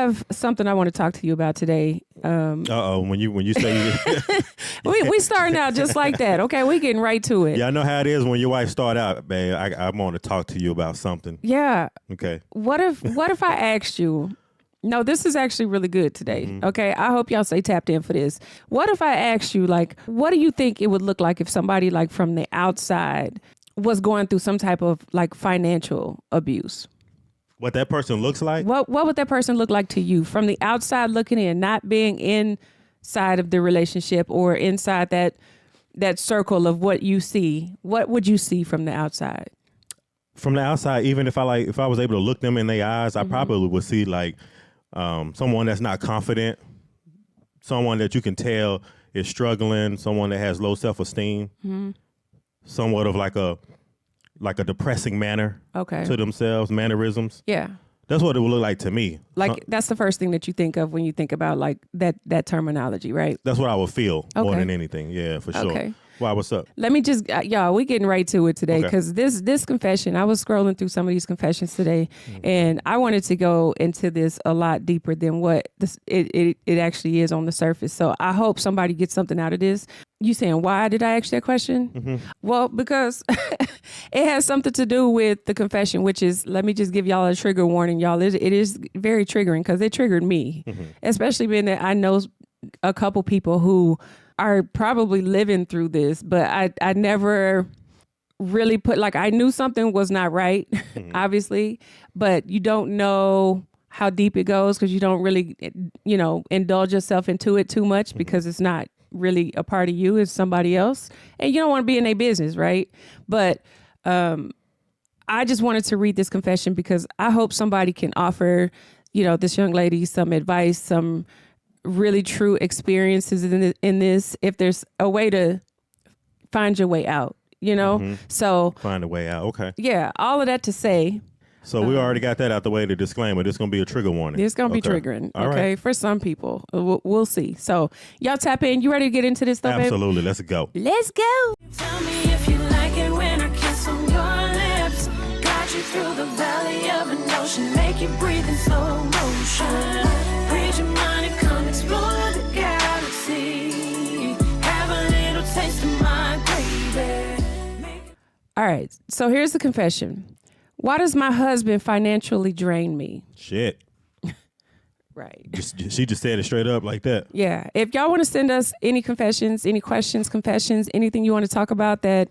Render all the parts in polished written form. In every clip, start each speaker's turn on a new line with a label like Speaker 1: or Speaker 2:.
Speaker 1: have something I want to talk to you about today.
Speaker 2: When you say
Speaker 1: we starting out just like that. Okay, we getting right to it.
Speaker 2: yeah, I know how it is when your wife start out, babe. I want to talk to you about something.
Speaker 1: Yeah.
Speaker 2: Okay.
Speaker 1: What if I asked you? No, this is actually really good today.
Speaker 2: Mm-hmm.
Speaker 1: Okay, I hope y'all stay tapped in for this. What if I asked you, like, what do you think it would look like if somebody like from the outside was going through some type of like financial abuse?
Speaker 2: What that person looks like?
Speaker 1: What would that person look like to you from the outside looking in, not being inside of the relationship or inside that circle of what you see? What would you see from the outside?
Speaker 2: From the outside, even if I was able to look them in their eyes, I probably would see like someone that's not confident, someone that you can tell is struggling, someone that has low self-esteem, somewhat of like a depressing manner to themselves, mannerisms.
Speaker 1: Yeah.
Speaker 2: That's what it would look like to me.
Speaker 1: Like that's the first thing that you think of when you think about like that terminology, right?
Speaker 2: That's what I would feel more than anything. Yeah, for sure.
Speaker 1: Okay.
Speaker 2: Why, what's up?
Speaker 1: Let me just, y'all, we getting right to it today because this confession, I was scrolling through some of these confessions today and I wanted to go into this a lot deeper than what it actually is on the surface. So I hope somebody gets something out of this. You saying, why did I ask that question? Mm-hmm. Well, because it has something to do with the confession, which is, let me just give y'all a trigger warning, y'all. It is very triggering because it triggered me, especially being that I know a couple people who are probably living through this, but I never really put, like, I knew something was not right, obviously, but you don't know how deep it goes because you don't really, indulge yourself into it too much because it's not really a part of you, it's somebody else. And you don't want to be in their business, right? But I just wanted to read this confession because I hope somebody can offer, this young lady some advice, some really true experiences in this, if there's a way to find your way out, So
Speaker 2: find a way out. Okay.
Speaker 1: Yeah, all of that to say.
Speaker 2: So we already got that out the way, the disclaimer. This is going to be a trigger warning.
Speaker 1: It's going to be triggering.
Speaker 2: All
Speaker 1: okay.
Speaker 2: Right.
Speaker 1: For some people, we'll see. So y'all tap in. You ready to get into this stuff?
Speaker 2: Absolutely.
Speaker 1: Babe?
Speaker 2: Let's go.
Speaker 1: Let's go.
Speaker 3: Tell me if you like it when I kiss on your lips. Guide you through the valley of an ocean. Make you breathe in slow motion. Read your mind and come explore the galaxy. Have a little taste of my gravy.
Speaker 1: All right. So here's the confession. Why does my husband financially drain me?
Speaker 2: Shit.
Speaker 1: Right.
Speaker 2: She just said it straight up like that.
Speaker 1: Yeah. If y'all want to send us any confessions, any questions, confessions, anything you want to talk about that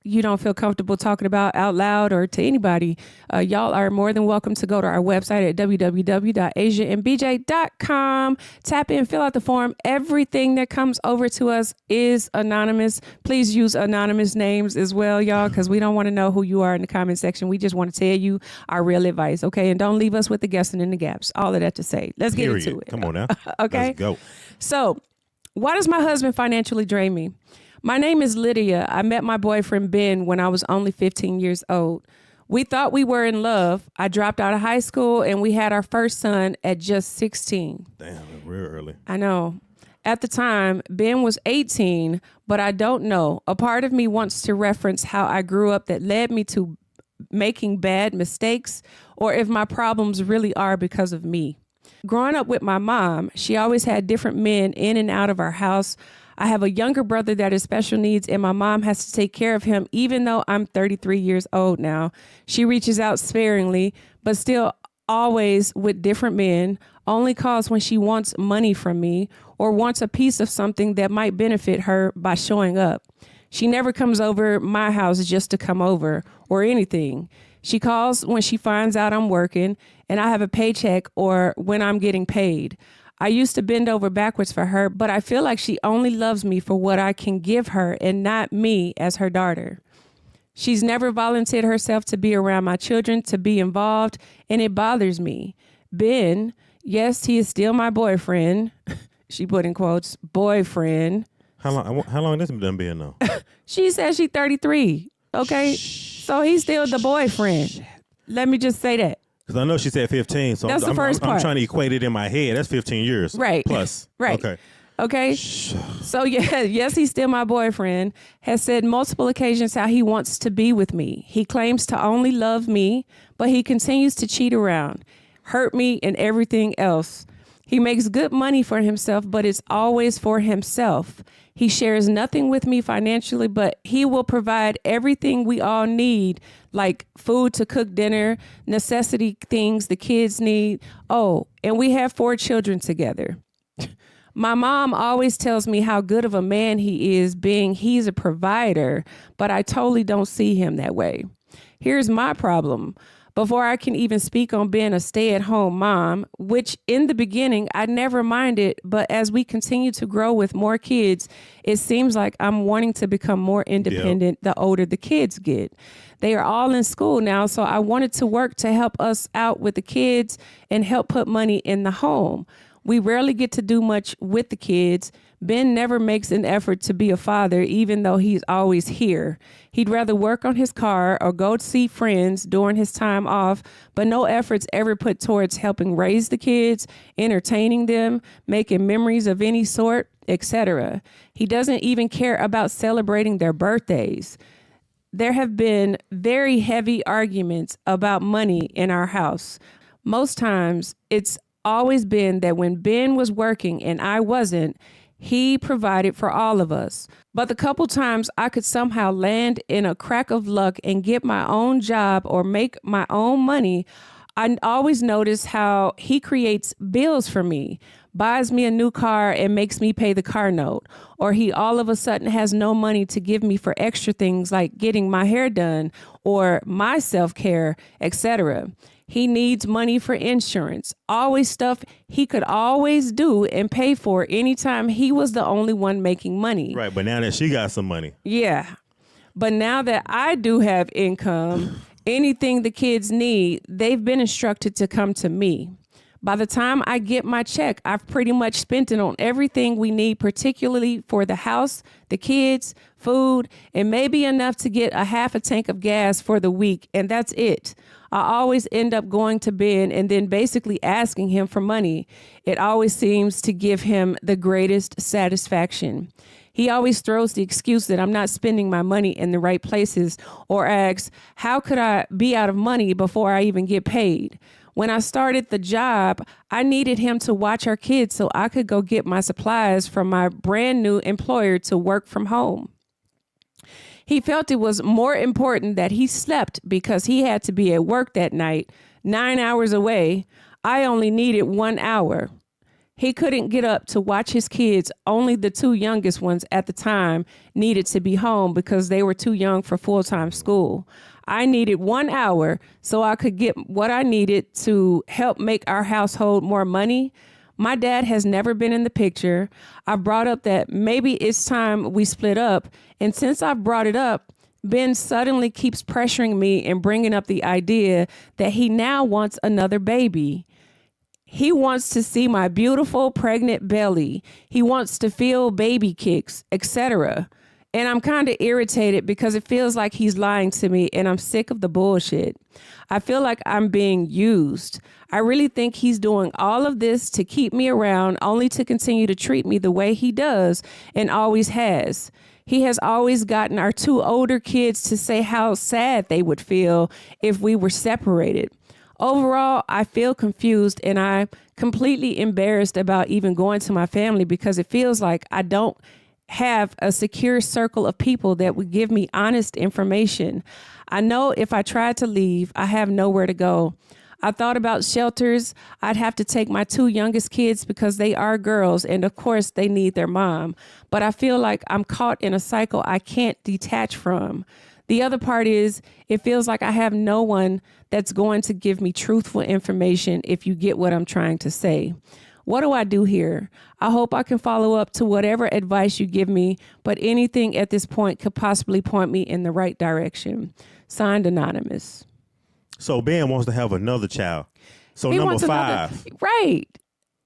Speaker 1: you don't feel comfortable talking about out loud or to anybody, y'all are more than welcome to go to our website at www.asiaandbj.com. Tap in, fill out the form. Everything that comes over to us is anonymous. Please use anonymous names as well, y'all, because we don't want to know who you are in the comment section. We just want to tell you our real advice, okay? And don't leave us with the guessing in the gaps. All of that to say. Let's get into it.
Speaker 2: Come on now.
Speaker 1: Okay?
Speaker 2: Let's go.
Speaker 1: So, why does my husband financially drain me? My name is Lydia. I met my boyfriend, Ben, when I was only 15 years old. We thought we were in love. I dropped out of high school and we had our first son at just 16.
Speaker 2: Damn, real early.
Speaker 1: I know. At the time, Ben was 18, but I don't know. A part of me wants to reference how I grew up that led me to making bad mistakes, or if my problems really are because of me. Growing up with my mom, she always had different men in and out of our house. I have a younger brother that has special needs, and my mom has to take care of him, even though I'm 33 years old now. She reaches out sparingly, but still always with different men, only calls when she wants money from me or wants a piece of something that might benefit her by showing up. She never comes over my house just to come over or anything. She calls when she finds out I'm working and I have a paycheck or when I'm getting paid. I used to bend over backwards for her, but I feel like she only loves me for what I can give her and not me as her daughter. She's never volunteered herself to be around my children, to be involved, and it bothers me. Ben, yes, he is still my boyfriend. She put in quotes, boyfriend.
Speaker 2: How long has this been being though?
Speaker 1: She said she's 33. Okay. So he's still the boyfriend. Let me just say that.
Speaker 2: Because I know she said 15, so
Speaker 1: That's the first part.
Speaker 2: I'm trying to equate it in my head. That's 15 years.
Speaker 1: Right.
Speaker 2: Plus.
Speaker 1: Right. Okay. So yes, he's still my boyfriend. Has said multiple occasions how he wants to be with me. He claims to only love me, but he continues to cheat around. hurt me, and everything else. He makes good money for himself, but it's always for himself. He shares nothing with me financially, but he will provide everything we all need, like food to cook dinner, necessity things the kids need. Oh, and we have 4 children together. My mom always tells me how good of a man he is, being he's a provider, but I totally don't see him that way. Here's my problem. Before I can even speak on being a stay-at-home mom, which in the beginning I never minded, but as we continue to grow with more kids, it seems like I'm wanting to become more independent the older the kids get. They are all in school now, so I wanted to work to help us out with the kids and help put money in the home. We rarely get to do much with the kids. Ben never makes an effort to be a father, even though he's always here. He'd rather work on his car or go see friends during his time off, but no efforts ever put towards helping raise the kids, entertaining them, making memories of any sort, etc. He doesn't even care about celebrating their birthdays. There have been very heavy arguments about money in our house. Most times, it's always been that when Ben was working and I wasn't, he provided for all of us. But the couple times I could somehow land in a crack of luck and get my own job or make my own money, I always notice how he creates bills for me, buys me a new car and makes me pay the car note, or he all of a sudden has no money to give me for extra things like getting my hair done or my self-care, etc. He needs money for insurance, always stuff he could always do and pay for anytime he was the only one making money.
Speaker 2: Right, but now that she got some money.
Speaker 1: Yeah. But now that I do have income, anything the kids need, they've been instructed to come to me. By the time I get my check, I've pretty much spent it on everything we need, particularly for the house, the kids, food, and maybe enough to get a half a tank of gas for the week, and that's it. I always end up going to Ben and then basically asking him for money. It always seems to give him the greatest satisfaction. He always throws the excuse that I'm not spending my money in the right places or asks, how could I be out of money before I even get paid? When I started the job, I needed him to watch our kids so I could go get my supplies from my brand new employer to work from home. He felt it was more important that he slept because he had to be at work that night, 9 hours away. I only needed 1 hour. He couldn't get up to watch his kids. Only the 2 youngest ones at the time needed to be home because they were too young for full-time school. I needed 1 hour so I could get what I needed to help make our household more money. My dad has never been in the picture. I brought up that maybe it's time we split up. And since I brought it up, Ben suddenly keeps pressuring me and bringing up the idea that he now wants another baby. He wants to see my beautiful pregnant belly. He wants to feel baby kicks, etc. And I'm kind of irritated because it feels like he's lying to me and I'm sick of the bullshit. I feel like I'm being used. I really think he's doing all of this to keep me around only to continue to treat me the way he does and always has. He has always gotten our 2 older kids to say how sad they would feel if we were separated. Overall, I feel confused and I'm completely embarrassed about even going to my family because it feels like I don't have a secure circle of people that would give me honest information. I know if I tried to leave, I have nowhere to go. I thought about shelters. I'd have to take my 2 youngest kids because they are girls and of course they need their mom. But I feel like I'm caught in a cycle I can't detach from. The other part is it feels like I have no one that's going to give me truthful information if you get what I'm trying to say. What do I do here? I hope I can follow up to whatever advice you give me, but anything at this point could possibly point me in the right direction. Signed, Anonymous.
Speaker 2: So Ben wants to have another child. So
Speaker 1: He
Speaker 2: number
Speaker 1: wants
Speaker 2: 5.
Speaker 1: Right.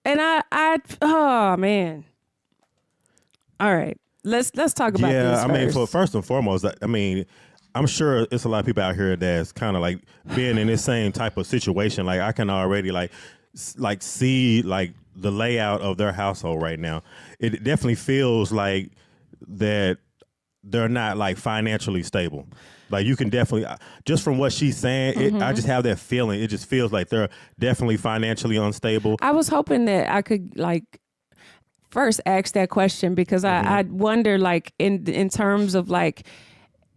Speaker 1: And oh man. All right. Let's talk about this
Speaker 2: I mean,
Speaker 1: first.
Speaker 2: first and foremost, I mean, I'm sure it's a lot of people out here that's kind of like being in this same type of situation. Like I can already like see like the layout of their household right now. It definitely feels like that they're not like financially stable. Like you can definitely, just from what she's saying, I just have that feeling. It just feels like they're definitely financially unstable.
Speaker 1: I was hoping that I could like first ask that question because I wonder like in terms of like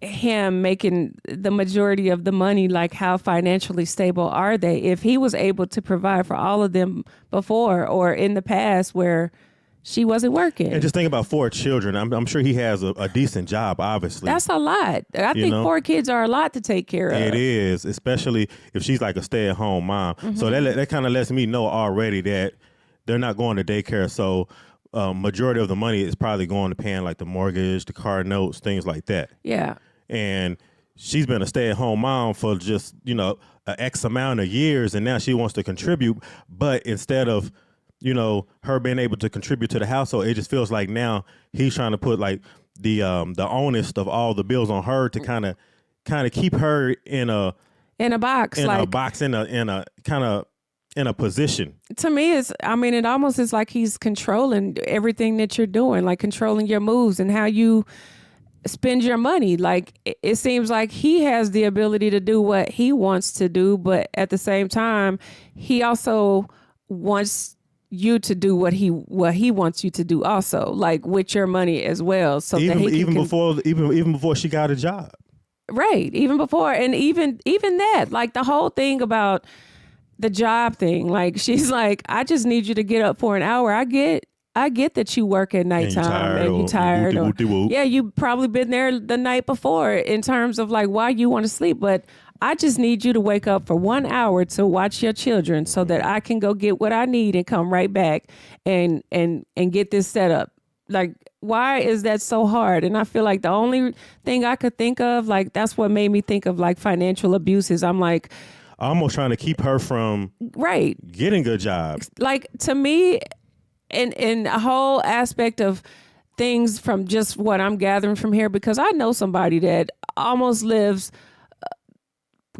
Speaker 1: him making the majority of the money, like how financially stable are they? If he was able to provide for all of them before or in the past where she wasn't working.
Speaker 2: And just think about 4 children. I'm sure he has a decent job, obviously.
Speaker 1: That's a lot. I think 4 kids are a lot to take care of.
Speaker 2: It is, especially if she's like a stay-at-home mom. So that kind of lets me know already that they're not going to daycare. So majority of the money is probably going to paying like the mortgage, the car notes, things like that.
Speaker 1: Yeah.
Speaker 2: And she's been a stay-at-home mom for just, an X amount of years, and now she wants to contribute. But instead of her being able to contribute to the household, it just feels like now he's trying to put like the onus of all the bills on her to kind of keep her in a box, in a position.
Speaker 1: To me, it almost is like he's controlling everything that you're doing, like controlling your moves and how you spend your money. Like it seems like he has the ability to do what he wants to do, but at the same time, he also wants you to do what he wants you to do also, like with your money as well. So
Speaker 2: even before she got a job.
Speaker 1: Right. Even before. And even that, like the whole thing about the job thing, like she's like, I just need you to get up for an hour. I get that you work at nighttime and you tired. Yeah, you probably been there the night before in terms of like why you want to sleep, but I just need you to wake up for 1 hour to watch your children so that I can go get what I need and come right back and get this set up. Like, why is that so hard? And I feel like the only thing I could think of, like, that's what made me think of like financial abuse is I'm like,
Speaker 2: almost trying to keep her from getting a job.
Speaker 1: Like to me, in a whole aspect of things from just what I'm gathering from here, because I know somebody that almost lives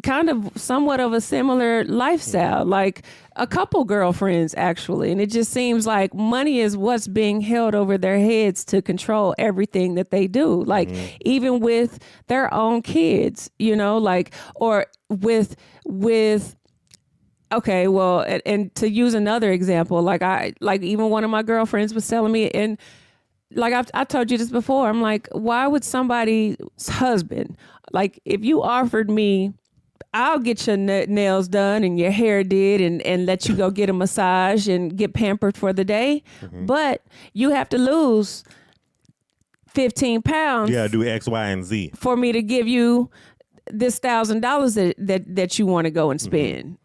Speaker 1: kind of somewhat of a similar lifestyle, like a couple girlfriends actually. And it just seems like money is what's being held over their heads to control everything that they do. Like even with their own kids, like, or with, okay, well, and to use another example, like even one of my girlfriends was telling me, and like I told you this before, I'm like, why would somebody's husband, like if you offered me, I'll get your nails done and your hair did and let you go get a massage and get pampered for the day. But you have to lose 15 pounds.
Speaker 2: Yeah, do X, Y, and Z.
Speaker 1: For me to give you this $1,000 that you want to go and spend.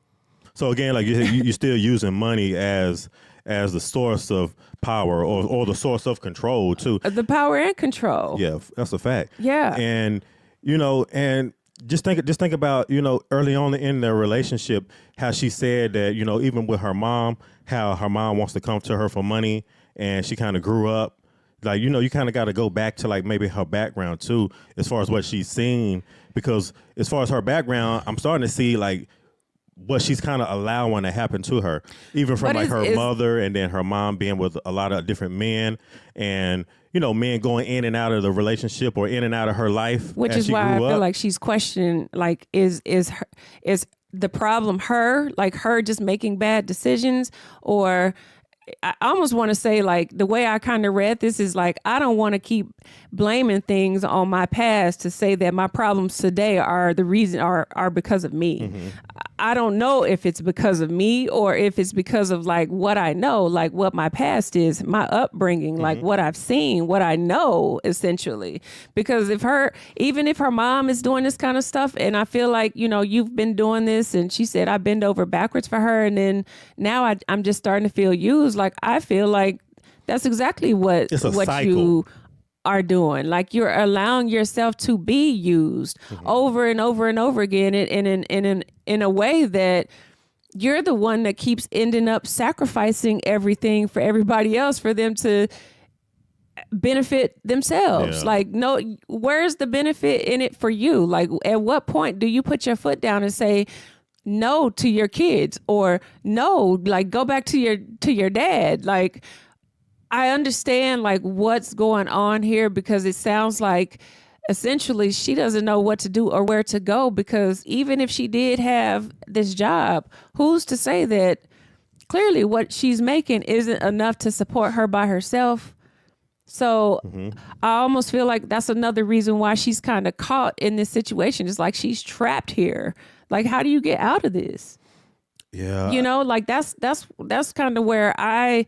Speaker 2: So again, like you're still using money as the source of power or the source of control too.
Speaker 1: The power and control.
Speaker 2: Yeah, that's a fact.
Speaker 1: Yeah.
Speaker 2: And, and just think about, early on in their relationship, how she said that, even with her mom, how her mom wants to come to her for money and she kind of grew up. Like, you kind of got to go back to like maybe her background too, as far as what she's seen, because as far as her background, I'm starting to see like what she's kind of allowing to happen to her, even from like her mother and then her mom being with a lot of different men and, men going in and out of the relationship or in and out of her life.
Speaker 1: Which is why I feel like she's questioning, like, is the problem her, like her just making bad decisions? Or I almost want to say, like, the way I kind of read this is like, I don't want to keep blaming things on my past to say that my problems today are the reason are because of me. I don't know if it's because of me or if it's because of like what I know, like what my past is, my upbringing, like what I've seen, what I know essentially. Because even if her mom is doing this kind of stuff and I feel like, you've been doing this and she said I bend over backwards for her. And then now I'm just starting to feel used. Like, I feel like that's exactly what you are doing. Like, you're allowing yourself to be used over and over and over again in a way that you're the one that keeps ending up sacrificing everything for everybody else for them to benefit themselves. Yeah. Like, no, where's the benefit in it for you? Like, at what point do you put your foot down and say no to your kids, or no, like, go back to your dad? Like, I understand like what's going on here because it sounds like essentially she doesn't know what to do or where to go because even if she did have this job, who's to say that clearly what she's making isn't enough to support her by herself? So I almost feel like that's another reason why she's kind of caught in this situation. It's like she's trapped here. Like, how do you get out of this?
Speaker 2: Yeah.
Speaker 1: You know, like that's kind of where I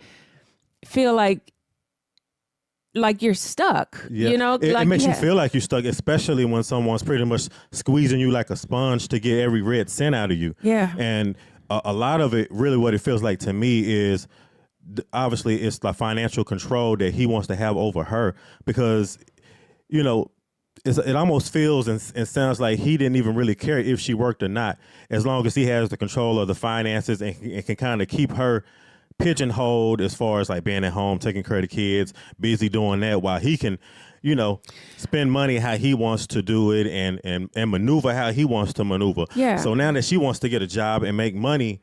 Speaker 1: feel like you're stuck.
Speaker 2: Yeah.
Speaker 1: You know,
Speaker 2: it
Speaker 1: like
Speaker 2: makes you feel like you're stuck, especially when someone's pretty much squeezing you like a sponge to get every red cent out of you.
Speaker 1: Yeah.
Speaker 2: And a lot of it, really what it feels like to me is obviously it's the financial control that he wants to have over her because, you know, it almost feels and sounds like he didn't even really care if she worked or not, as long as he has the control of the finances and can kind of keep her pigeonholed as far as like being at home, taking care of the kids, busy doing that while he can, you know, spend money how he wants to do it and maneuver how he wants to maneuver.
Speaker 1: Yeah.
Speaker 2: So now that she wants to get a job and make money,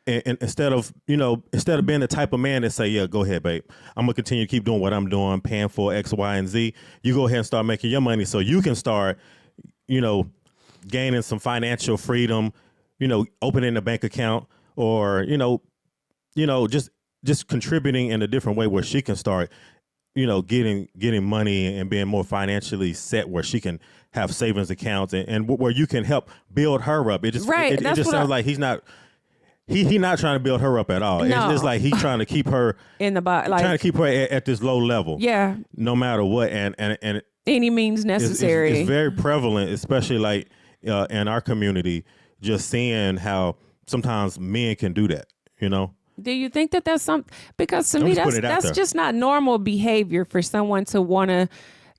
Speaker 2: and instead of being the type of man that say, yeah, go ahead, babe, I'm gonna continue to keep doing what I'm doing, paying for X, Y, and Z. You go ahead and start making your money so you can start, you know, gaining some financial freedom, you know, opening a bank account or, just contributing in a different way where she can start, you know, getting money and being more financially set where she can have savings accounts and where you can help build her up. It just it just sounds like he's not. He not trying to build her up at all.
Speaker 1: No.
Speaker 2: It's just like he's trying to keep her
Speaker 1: in the body, like,
Speaker 2: trying to keep her at this low level.
Speaker 1: Yeah.
Speaker 2: No matter what, and
Speaker 1: any means necessary.
Speaker 2: It's very prevalent, especially like in our community, just seeing how sometimes men can do that. You know.
Speaker 1: Do you think that that's something? Because to me, that's just not normal behavior for someone to want to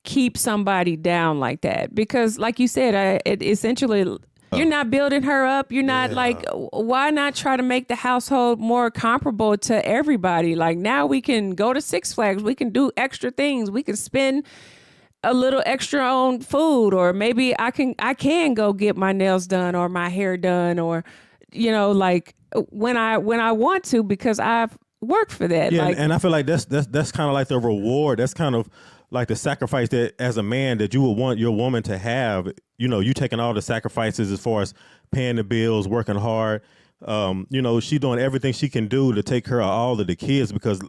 Speaker 1: keep somebody down like that. Because, like you said, it essentially. You're not building her up. You're not like, why not try to make the household more comparable to everybody? Like now we can go to Six Flags. We can do extra things. We can spend a little extra on food, or maybe I can go get my nails done or my hair done, or, you know, like when I want to, because I've worked for that.
Speaker 2: Yeah.
Speaker 1: Like,
Speaker 2: and I feel like that's kind of like the reward. That's kind of like the sacrifice that as a man that you would want your woman to have. You know, you taking all the sacrifices as far as paying the bills, working hard. You know, she doing everything she can do to take care of all of the kids because,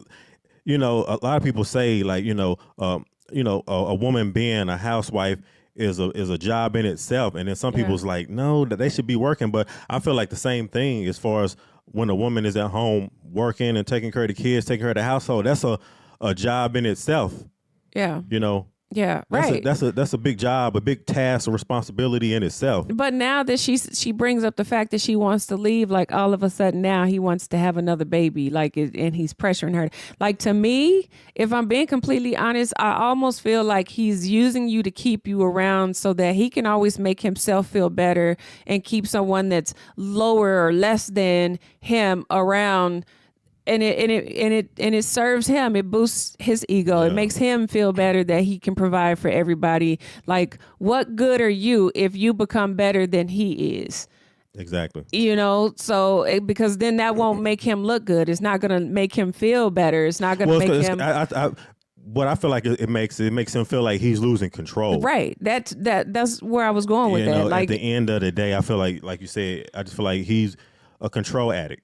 Speaker 2: you know, a lot of people say like, a woman being a housewife is a job in itself. And then some people's like, no, that they should be working. But I feel like the same thing as far as when a woman is at home working and taking care of the kids, taking care of the household, that's a job in itself.
Speaker 1: Yeah.
Speaker 2: You know?
Speaker 1: Yeah,
Speaker 2: right. That's a big job, a big task, a responsibility in itself.
Speaker 1: But now that she brings up the fact that she wants to leave, like all of a sudden now he wants to have another baby, like, and he's pressuring her. Like, to me, if I'm being completely honest, I almost feel like he's using you to keep you around so that he can always make himself feel better and keep someone that's lower or less than him around. And it serves him. It boosts his ego. It makes him feel better that he can provide for everybody. Like, what good are you if you become better than he is?
Speaker 2: Exactly.
Speaker 1: You know, so because then that won't make him look good. It's not going to make him feel better. It's not going to make him.
Speaker 2: What I feel like it makes him feel like he's losing control.
Speaker 1: Right. That's where I was going with that. Like,
Speaker 2: at the end of the day, I feel like you said, I just feel like he's a control addict.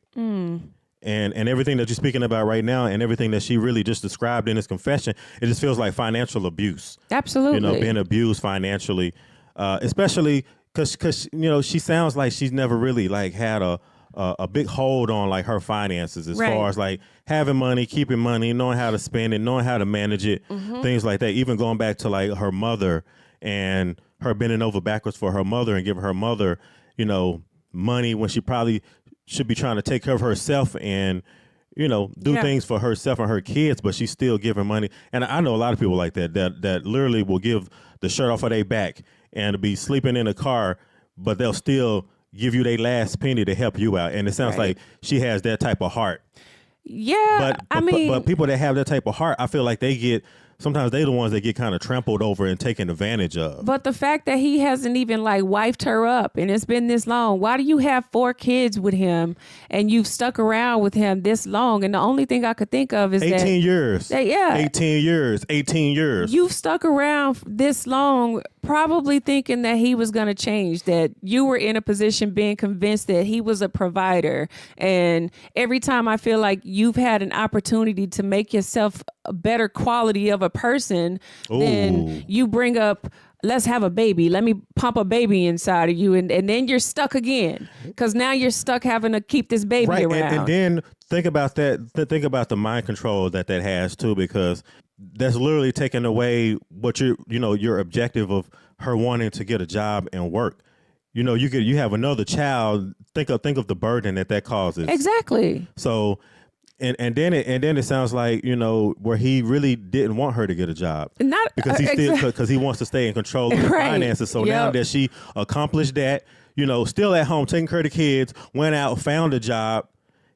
Speaker 2: And everything that you're speaking about right now and everything that she really just described in his confession, it just feels like financial abuse.
Speaker 1: Absolutely.
Speaker 2: You know, being abused financially, especially because, you know, she sounds like she's never really like had a big hold on like her finances as far as like having money, keeping money, knowing how to spend it, knowing how to manage it, things like that. Even going back to like her mother and her bending over backwards for her mother and giving her mother, you know, money when she probably should be trying to take care of herself and, you know, do things for herself and her kids, but she's still giving money. And I know a lot of people like that literally will give the shirt off of their back and be sleeping in a car, but they'll still give you their last penny to help you out. And it sounds like she has that type of heart.
Speaker 1: Yeah.
Speaker 2: But people that have that type of heart, I feel like they get sometimes they the ones that get kind of trampled over and taken advantage of.
Speaker 1: But the fact that he hasn't even like wifed her up and it's been this long, why do you have 4 kids with him and you've stuck around with him this long? And the only thing I could think of is
Speaker 2: 18 years. 18 years.
Speaker 1: You've stuck around this long, probably thinking that he was going to change, that you were in a position being convinced that he was a provider. And every time I feel like you've had an opportunity to make yourself a better quality of a person, then you bring up, let's have a baby. Let me pump a baby inside of you. And then you're stuck again because now you're stuck having to keep this baby around.
Speaker 2: And then think about that. Think about the mind control that has too, because that's literally taking away what your objective of her wanting to get a job and work. You have another child. Think of the burden that causes.
Speaker 1: Exactly.
Speaker 2: So, and then it sounds like where he really didn't want her to get a job,
Speaker 1: not
Speaker 2: because he wants to stay in control of the finances. So now that she accomplished that, still at home taking care of the kids, went out, found a job.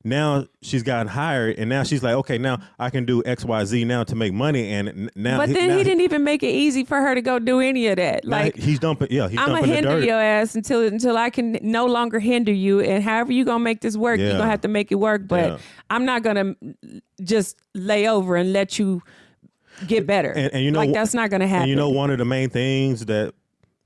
Speaker 2: Now she's gotten hired, and now she's like, okay, now I can do X, Y, Z now to make money. And now,
Speaker 1: but then he didn't even make it easy for her to go do any of that. Like
Speaker 2: he's dumping, I'm
Speaker 1: gonna hinder your ass until I can no longer hinder you. And however you gonna make this work, you're gonna have to make it work. But I'm not gonna just lay over and let you get better. And like that's not gonna happen.
Speaker 2: And one of the main things that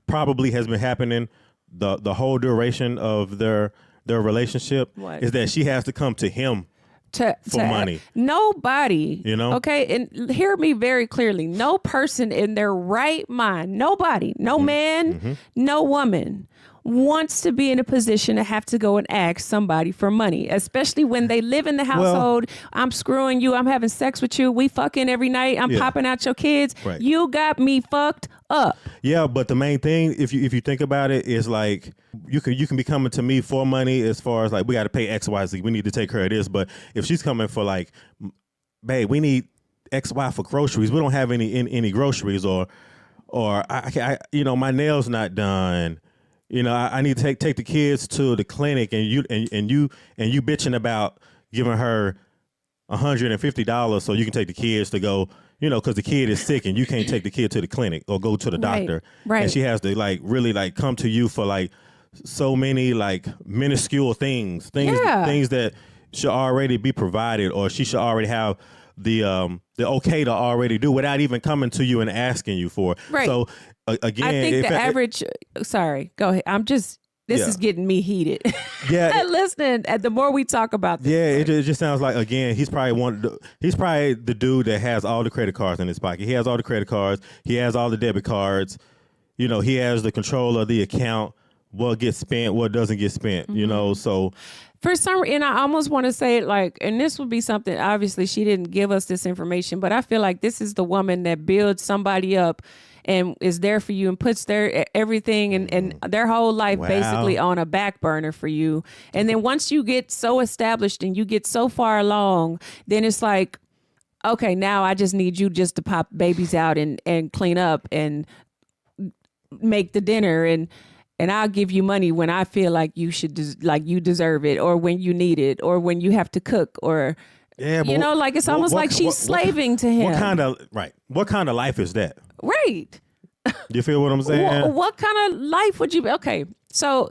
Speaker 2: probably has been happening the whole duration of their relationship is that she has to come to him for money.
Speaker 1: Nobody, okay, and hear me very clearly. No person in their right mind, nobody, no man, no woman wants to be in a position to have to go and ask somebody for money, especially when they live in the household. I'm screwing you. I'm having sex with you. We fucking every night. I'm popping out your kids.
Speaker 2: Right.
Speaker 1: You got me fucked up.
Speaker 2: Yeah, but the main thing, if you think about it, is like you can be coming to me for money as far as like we got to pay X, Y, Z. We need to take care of this. But if she's coming for like, babe, we need X, Y for groceries. We don't have any groceries, or I my nails not done. I need to take the kids to the clinic, and you bitching about giving her $150 so you can take the kids to go, because the kid is sick and you can't take the kid to the clinic or go to the doctor.
Speaker 1: Right.
Speaker 2: And she has to like really like come to you for like so many like minuscule things that should already be provided, or she should already have the okay to already do without even coming to you and asking you for.
Speaker 1: Right.
Speaker 2: So again,
Speaker 1: I think the average. Sorry, go ahead. This is getting me heated.
Speaker 2: Yeah.
Speaker 1: Listening, the more we talk about this.
Speaker 2: Yeah, it just sounds like, again, he's probably the dude that has all the credit cards in his pocket. He has all the credit cards. He has all the debit cards. He has the control of the account, what gets spent, what doesn't get spent, so.
Speaker 1: For some reason, I almost want to say it like, and this would be something, obviously she didn't give us this information, but I feel like this is the woman that builds somebody up and is there for you and puts their everything and their whole life basically on a back burner for you. And then once you get so established and you get so far along, then it's like, okay, now I just need you just to pop babies out and clean up and make the dinner and I'll give you money when I feel like you should you deserve it, or when you need it, or when you have to cook, or like it's almost like she's slaving to him.
Speaker 2: What kind of life is that?
Speaker 1: Right.
Speaker 2: You feel what I'm saying?
Speaker 1: What kind of life would you be? Okay. So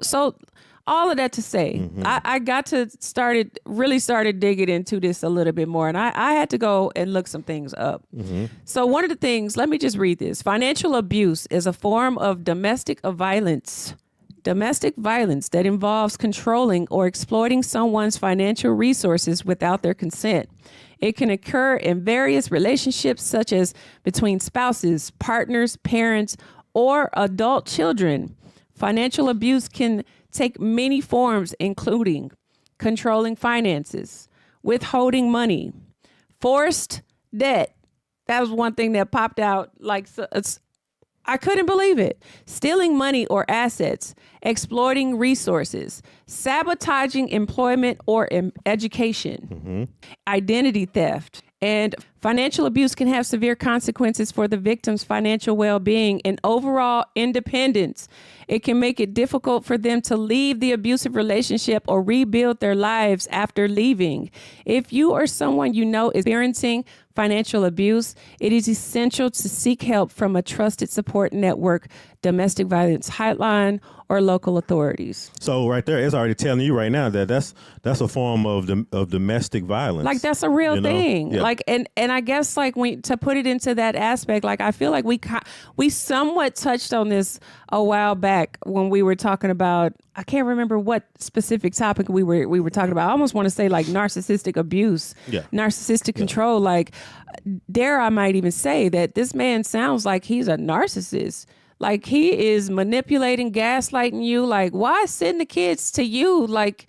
Speaker 1: all of that to say, I got to really started digging into this a little bit more, and I had to go and look some things up. So one of the things, let me just read this. Financial abuse is a form of domestic violence that involves controlling or exploiting someone's financial resources without their consent. It can occur in various relationships, such as between spouses, partners, parents, or adult children. Financial abuse can take many forms, including controlling finances, withholding money, forced debt. That was one thing that popped out like I couldn't believe it. Stealing money or assets, exploiting resources, sabotaging employment or education, identity theft, and financial abuse can have severe consequences for the victim's financial well-being and overall independence. It can make it difficult for them to leave the abusive relationship or rebuild their lives after leaving. If you or someone you know is experiencing financial abuse, it is essential to seek help from a trusted support network, domestic violence hotline, or local authorities.
Speaker 2: So right there, it's already telling you right now that that's a form of domestic violence.
Speaker 1: Like that's a real thing.
Speaker 2: Yeah.
Speaker 1: Like and I guess like to put it into that aspect, like I feel like we somewhat touched on this a while back when we were talking about, I can't remember what specific topic we were talking about. I almost want to say like narcissistic abuse, narcissistic control. Like I might even say that this man sounds like he's a narcissist. Like he is manipulating, gaslighting you. Like why send the kids to you? Like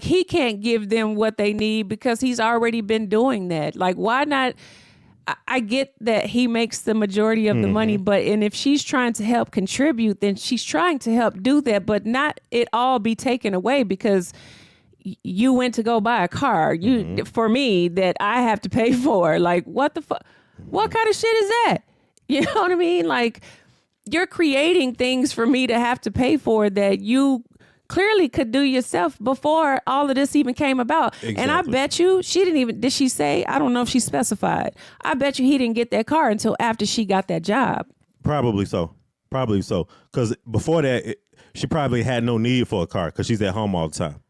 Speaker 1: he can't give them what they need because he's already been doing that. Like why not? I get that he makes the majority of the money, and if she's trying to help contribute, then she's trying to help do that, but not it all be taken away because you went to go buy a car for me that I have to pay for. Like what the fuck? What kind of shit is that? You know what I mean? Like you're creating things for me to have to pay for that you clearly could do yourself before all of this even came about. Exactly. And I bet you did she say, I don't know if she specified. I bet you he didn't get that car until after she got that job.
Speaker 2: Probably so. Because before that, she probably had no need for a car because she's at home all the time.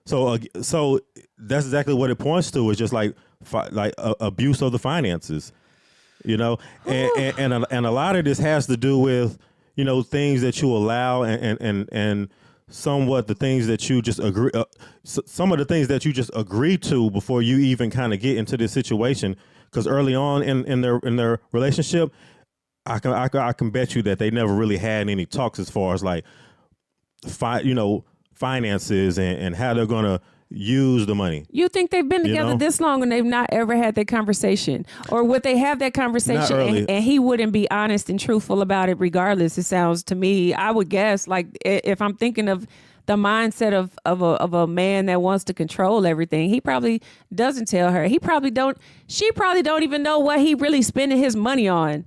Speaker 2: So that's exactly what it points to. Is just like abuse of the finances, and a lot of this has to do with things that you allow and somewhat the things that you just agree. Some of the things that you just agree to before you even kind of get into this situation. Because early on in their relationship, I can bet you that they never really had any talks as far as like finances and how they're gonna use the money.
Speaker 1: You think they've been together this long and they've not ever had that conversation? Or would they have that conversation and he wouldn't be honest and truthful about it regardless? It sounds to me, I would guess, like if I'm thinking of the mindset of a man that wants to control everything, he probably doesn't tell her. She probably don't even know what he really spending his money on.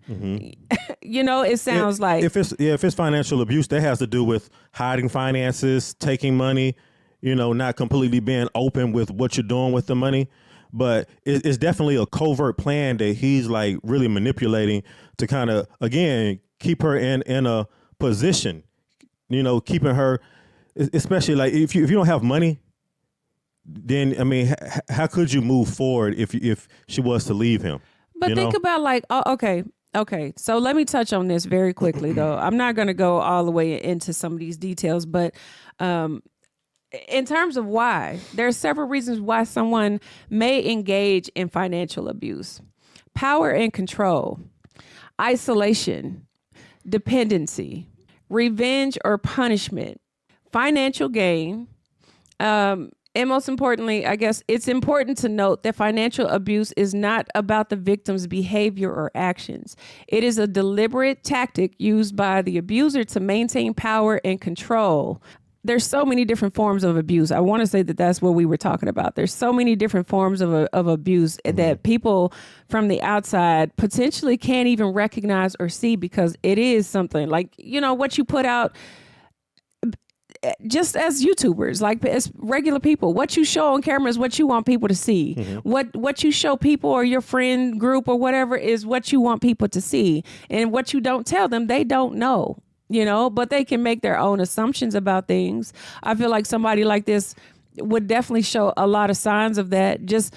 Speaker 1: It sounds like
Speaker 2: if it's financial abuse, that has to do with hiding finances, taking money, not completely being open with what you're doing with the money. But it's definitely a covert plan that he's like really manipulating to kind of, again, keep her in a position, keeping her, especially like if you don't have money, then, I mean, how could you move forward if she was to leave him?
Speaker 1: But think about like, okay. So let me touch on this very quickly, though. I'm not going to go all the way into some of these details, but in terms of why, there are several reasons why someone may engage in financial abuse: power and control, isolation, dependency, revenge or punishment, financial gain, and most importantly, I guess it's important to note that financial abuse is not about the victim's behavior or actions. It is a deliberate tactic used by the abuser to maintain power and control. There's so many different forms of abuse. I want to say that that's what we were talking about. There's so many different forms of abuse that people from the outside potentially can't even recognize or see, because it is something like, what you put out just as YouTubers, like as regular people, what you show on camera is what you want people to see. What you show people or your friend group or whatever is what you want people to see. And what you don't tell them, they don't know. But they can make their own assumptions about things. I feel like somebody like this would definitely show a lot of signs of that, just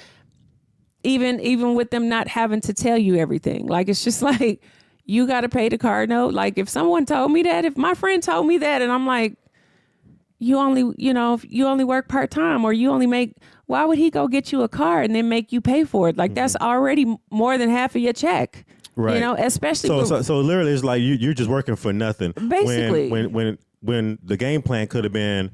Speaker 1: even with them not having to tell you everything. Like, it's just like, you got to pay the car note. Like, if someone told me that, if my friend told me that, and I'm like, you only work part-time, or you only make, why would he go get you a car and then make you pay for it? Like, that's already more than half of your check. Right. Especially
Speaker 2: so literally it's like you're just working for nothing.
Speaker 1: Basically.
Speaker 2: When the game plan could have been,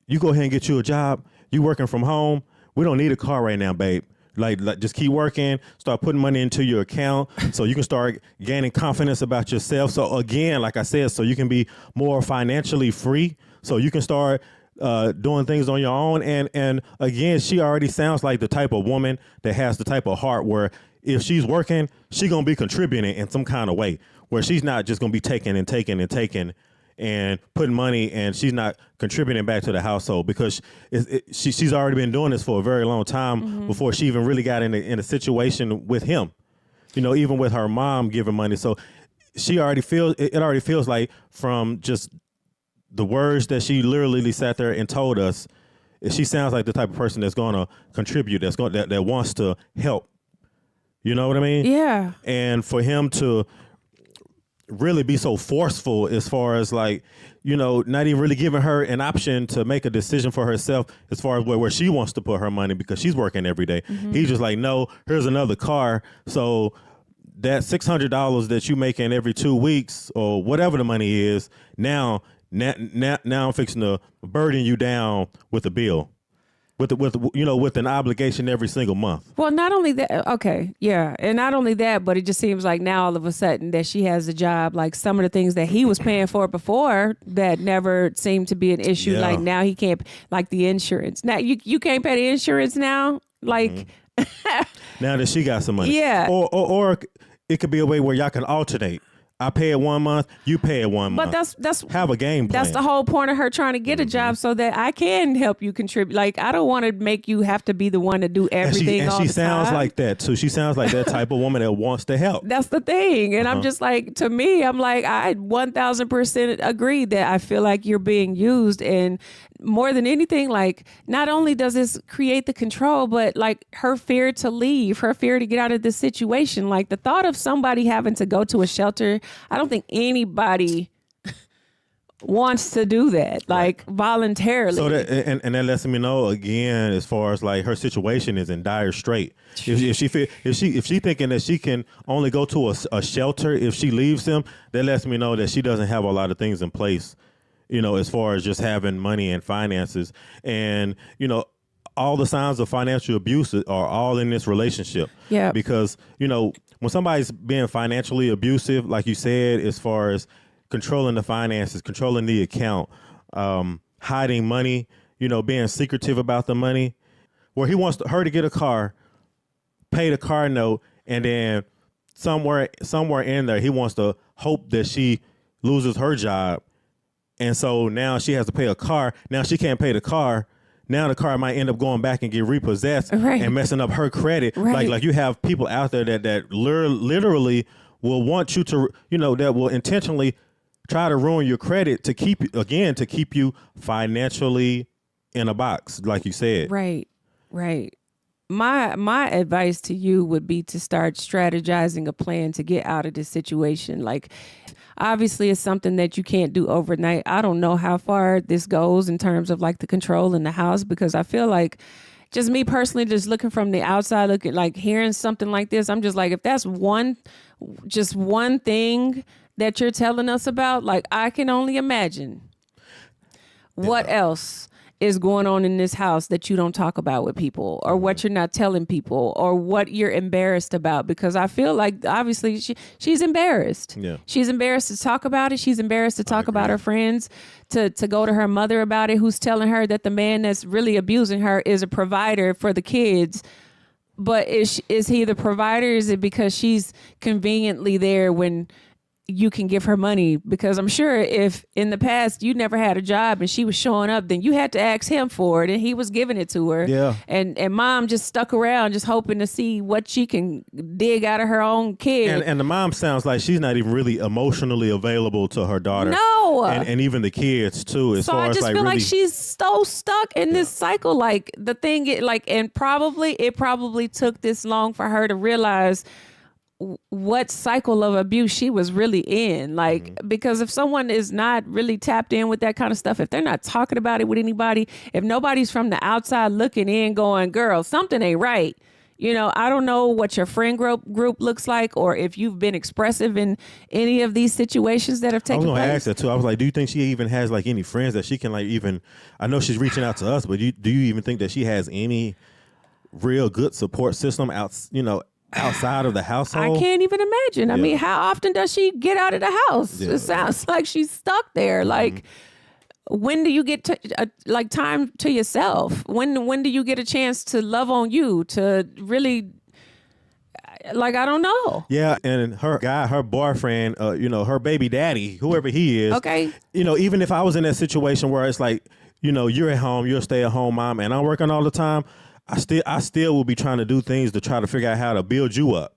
Speaker 2: you go ahead and get you a job, you working from home, we don't need a car right now, babe. Like just keep working, start putting money into your account so you can start gaining confidence about yourself. So again, like I said, so you can be more financially free, So you can start doing things on your own. And again, she already sounds like the type of woman that has the type of heart where if she's working, she going to be contributing in some kind of way where she's not just going to be taking and putting money and she's not contributing back to the household because she's already been doing this for a very long time before she even really got in a situation with him, even with her mom giving money. So it already feels like from just the words that she literally sat there and told us, she sounds like the type of person that's going to contribute, that wants to help. You know what I mean?
Speaker 1: Yeah.
Speaker 2: And for him to really be so forceful as far as not even really giving her an option to make a decision for herself as far as where she wants to put her money because she's working every day. He's just like, no, here's another car. So that $600 that you making every 2 weeks or whatever the money is, now I'm fixing to burden you down with a bill, with an obligation every single month.
Speaker 1: Well, not only that, okay, yeah, and not only that, but it just seems like now all of a sudden that she has a job, like some of the things that he was paying for before that never seemed to be an issue.
Speaker 2: Yeah.
Speaker 1: Like now he can't, like the insurance. Now you can't pay the insurance now, like.
Speaker 2: Now that she got some money,
Speaker 1: Yeah,
Speaker 2: or it could be a way where y'all can alternate. I pay it 1 month, you pay it 1 month.
Speaker 1: but that's
Speaker 2: have a game plan.
Speaker 1: That's the whole point of her trying to get a job so that I can help you contribute. Like I don't want to make you have to be the one to do everything.
Speaker 2: And
Speaker 1: all
Speaker 2: she
Speaker 1: the
Speaker 2: sounds
Speaker 1: time.
Speaker 2: like that too. She sounds like that type of woman that wants to help.
Speaker 1: That's the thing. And I'm just like, to me, I'm like, I 1000% agree that I feel like you're being used. And more than anything, like not only does this create the control, but like her fear to leave, her fear to get out of this situation, like the thought of somebody having to go to a shelter, I don't think anybody wants to do that, like voluntarily.
Speaker 2: So that and that lets me know again, as far as like her situation is in dire strait. If she thinking that she can only go to a shelter if she leaves him, that lets me know that she doesn't have a lot of things in place, as far as just having money and finances. And all the signs of financial abuse are all in this relationship.
Speaker 1: Yeah.
Speaker 2: Because when somebody's being financially abusive, like you said, as far as controlling the finances, controlling the account, hiding money, being secretive about the money, where he wants her to get a car, pay the car note, and then somewhere in there, he wants to hope that she loses her job. And so now she has to pay a car. Now she can't pay the car. Now the car might end up going back and get repossessed and messing up her credit.
Speaker 1: Right.
Speaker 2: Like you have people out there that literally will want you to, that will intentionally try to ruin your credit to keep you financially in a box, like you said.
Speaker 1: Right. My advice to you would be to start strategizing a plan to get out of this situation. Like, obviously, it's something that you can't do overnight. I don't know how far this goes in terms of like the control in the house, because I feel like, just me personally, just looking from the outside, looking like hearing something like this, I'm just like, if that's just one thing that you're telling us about, like I can only imagine what else is going on in this house that you don't talk about with people, or what you're not telling people, or what you're embarrassed about. Because I feel like obviously she's embarrassed.
Speaker 2: Yeah.
Speaker 1: She's embarrassed to talk about it. She's embarrassed to talk about her friends, to go to her mother about it, who's telling her that the man that's really abusing her is a provider for the kids. But is he the provider? Is it because she's conveniently there when you can give her money? Because I'm sure if in the past you never had a job and she was showing up, then you had to ask him for it and he was giving it to her.
Speaker 2: Yeah.
Speaker 1: And mom just stuck around just hoping to see what she can dig out of her own kid.
Speaker 2: And the mom sounds like she's not even really emotionally available to her daughter.
Speaker 1: No.
Speaker 2: And even the kids too.
Speaker 1: So I just feel like she's so stuck in this cycle. Like the thing, and it probably took this long for her to realize what cycle of abuse she was really in. Like, because if someone is not really tapped in with that kind of stuff, if they're not talking about it with anybody, if nobody's from the outside looking in going, girl, something ain't right. I don't know what your friend group looks like, or if you've been expressive in any of these situations that have taken place.
Speaker 2: I was going to ask that too. I was like, do you think she even has like any friends that she can like even, I know she's reaching out to us, but do you even think that she has any real good support system outside of the household?
Speaker 1: I can't even imagine. I mean, how often does she get out of the house?
Speaker 2: Yeah.
Speaker 1: It sounds like she's stuck there. Like, when do you get to, like time to yourself? When do you get a chance to love on you, to really, like, I don't know.
Speaker 2: Yeah, and her boyfriend, her baby daddy, whoever he is.
Speaker 1: Okay.
Speaker 2: Even if I was in that situation where it's like, you're at home, you're a stay-at-home mom, and I'm working all the time, I still will be trying to do things to try to figure out how to build you up.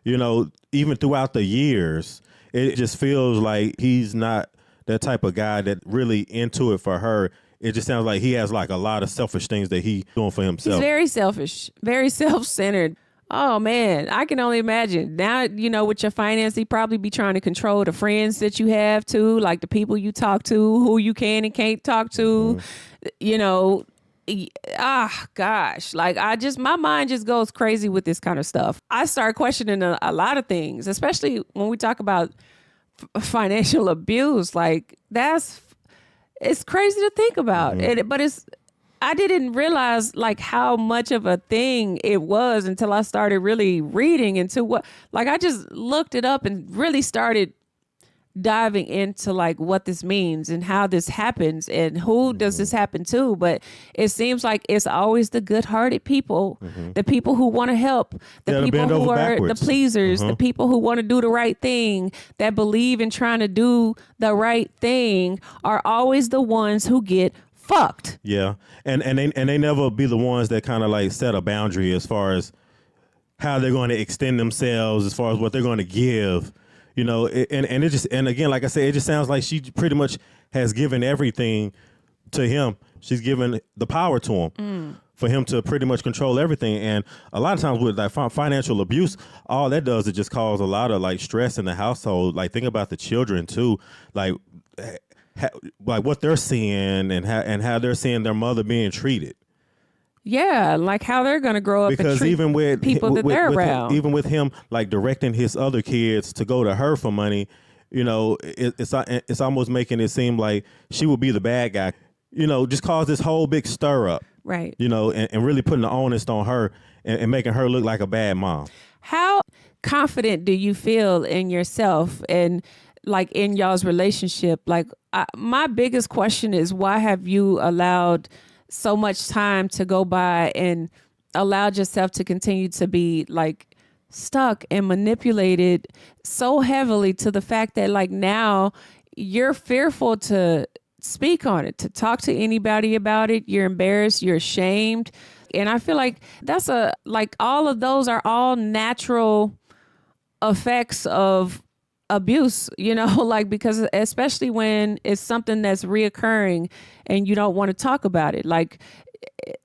Speaker 2: Even throughout the years, it just feels like he's not that type of guy that really into it for her. It just sounds like he has like a lot of selfish things that he doing for himself.
Speaker 1: He's very selfish, very self-centered. Oh man, I can only imagine. Now, with your finance, he probably be trying to control the friends that you have too, like the people you talk to, who you can and can't talk to. Gosh, like my mind just goes crazy with this kind of stuff. I start questioning a lot of things, especially when we talk about financial abuse. Like it's crazy to think about it, but I didn't realize like how much of a thing it was until I started really reading into I just looked it up and really started diving into like what this means and how this happens and who does this happen to. But it seems like it's always the good-hearted people, the people who want to help, the people who are
Speaker 2: backwards.
Speaker 1: the pleasers, the people who want to do the right thing, that believe in trying to do the right thing, are always the ones who get fucked.
Speaker 2: Yeah, and they never be the ones that kind of like set a boundary as far as how they're going to extend themselves, as far as what they're going to give. And again, like I said, it just sounds like she pretty much has given everything to him. She's given the power to him for him to pretty much control everything. And a lot of times with like financial abuse, all that does is just cause a lot of like stress in the household. Like think about the children too, like what they're seeing and how they're seeing their mother being treated.
Speaker 1: Yeah, like how they're going to grow up
Speaker 2: because
Speaker 1: and treat
Speaker 2: even with
Speaker 1: people that they're around.
Speaker 2: Even with him like directing his other kids to go to her for money, it's almost making it seem like she would be the bad guy. Just cause this whole big stir up.
Speaker 1: Right.
Speaker 2: And really putting the onus on her and making her look like a bad mom.
Speaker 1: How confident do you feel in yourself and like in y'all's relationship? Like my biggest question is, why have you allowed so much time to go by and allowed yourself to continue to be like stuck and manipulated so heavily to the fact that like now you're fearful to speak on it, to talk to anybody about it. You're embarrassed, you're ashamed. And I feel like that's all of those are all natural effects of abuse, like, because especially when it's something that's reoccurring and you don't want to talk about it. Like